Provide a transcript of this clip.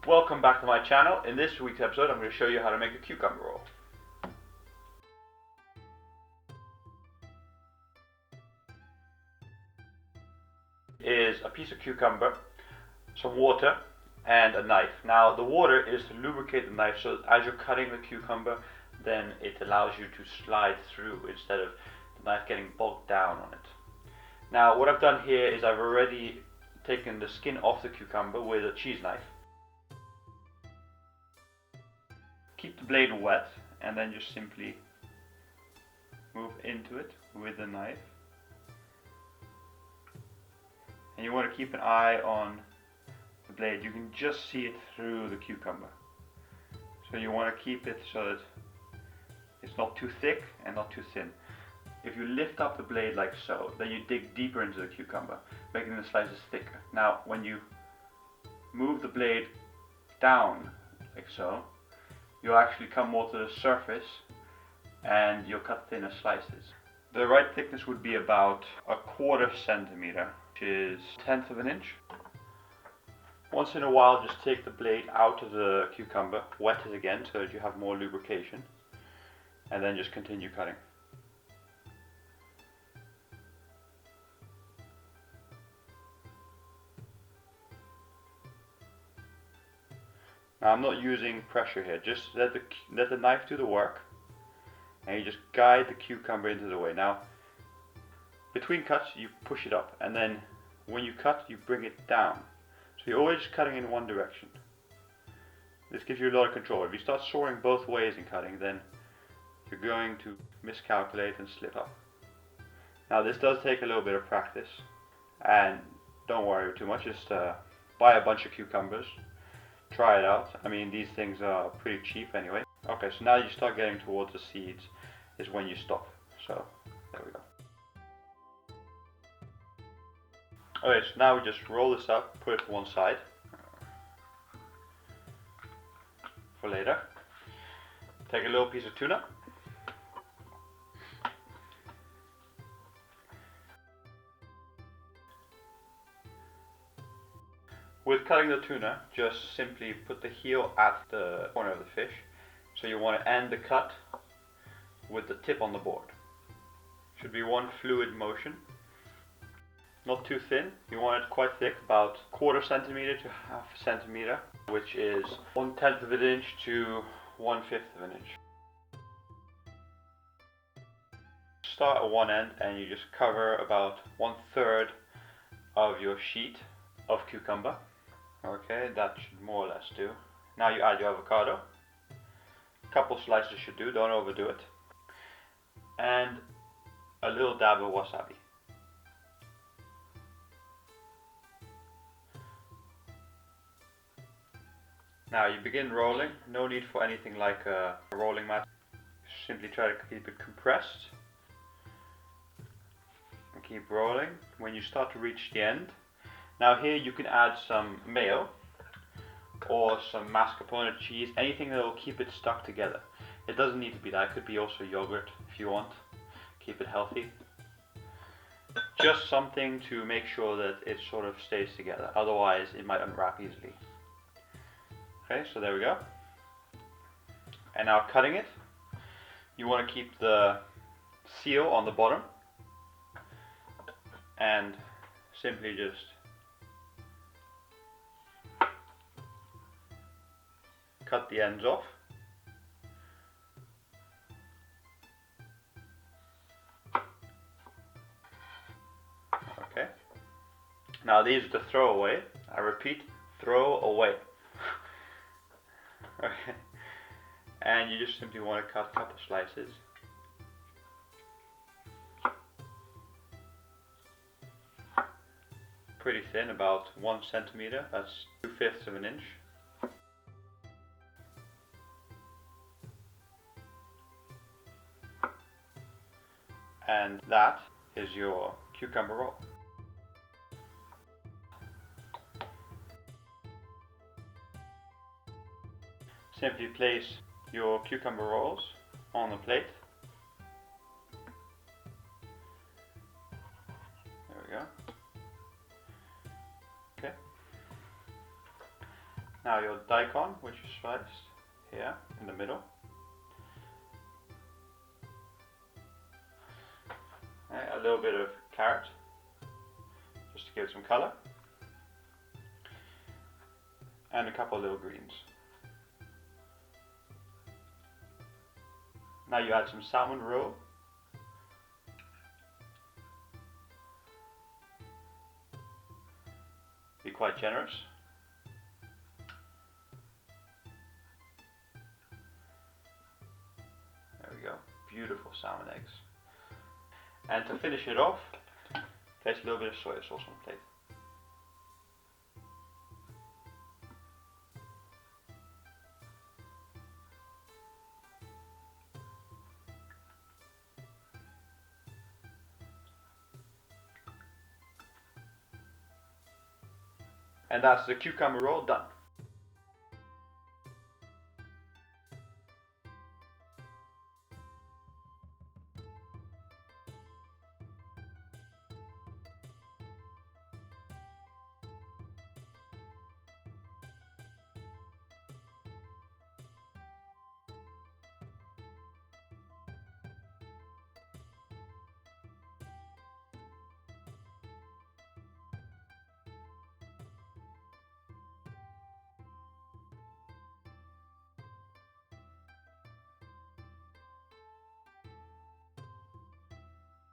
Welcome back to my channel. In this week's episode I'm going to show you how to make a cucumber roll. Is a piece of cucumber, some water and a knife. Now the water is to lubricate the knife so that as you're cutting the cucumber then it allows you to slide through instead of the knife getting bogged down on it. Now what I've done here is I've already taken the skin off the cucumber with a cheese knife. Keep the blade wet and then just simply move into it with the knife. And you want to keep an eye on the blade. You can just see it through the cucumber. So you want to keep it so that it's not too thick and not too thin. If you lift up the blade like so, then you dig deeper into the cucumber, making the slices thicker. Now when you move the blade down like so, you'll actually come more to the surface and you'll cut thinner slices. The right thickness would be about 1/4 centimeter, which is 1/10 of an inch. Once in a while just take the blade out of the cucumber, wet it again so that you have more lubrication, and then just continue cutting. Now I'm not using pressure here, just let the knife do the work and you just guide the cucumber into the way. Now between cuts you push it up and then when you cut you bring it down. So you're always cutting in one direction. This gives you a lot of control. If you start soaring both ways in cutting then you're going to miscalculate and slip up. Now this does take a little bit of practice and don't worry too much, just buy a bunch of cucumbers. Try it out. I mean, these things are pretty cheap anyway. Okay, so now you start getting towards the seeds is when you stop. So there we go. Okay, so now we just roll this up, put it to one side for later. Take a little piece of tuna. With cutting the tuna, just simply put the heel at the corner of the fish. So you want to end the cut with the tip on the board. Should be one fluid motion. Not too thin, you want it quite thick, about 1/4 centimeter to 1/2 centimeter, which is 1/10 of an inch to 1/5 of an inch. Start at one end and you just cover about 1/3 of your sheet of cucumber. Okay, that should more or less do. Now you add your avocado. A couple slices should do, don't overdo it. And a little dab of wasabi. Now you begin rolling. No need for anything like a rolling mat. Simply try to keep it compressed. And keep rolling. When you start to reach the end, now here you can add some mayo or some mascarpone cheese, anything that will keep it stuck together. It doesn't need to be that, it could be also yogurt if you want. Keep it healthy. Just something to make sure that it sort of stays together, otherwise it might unwrap easily. Okay, so there we go. And now cutting it, you want to keep the seal on the bottom and simply just cut the ends off. Okay. Now these are to throw away. I repeat, throw away. Okay. And you just simply want to cut a couple slices. Pretty thin, about 1 centimeter. That's 2/5 of an inch. And that is your cucumber roll. Simply place your cucumber rolls on the plate. There we go. Okay. Now your daikon, which is sliced here in the middle. A little bit of carrot, just to give it some color. And a couple of little greens. Now you add some salmon roe. Be quite generous. There we go, beautiful salmon eggs. And to finish it off, place a little bit of soy sauce on the plate. And that's the cucumber roll done.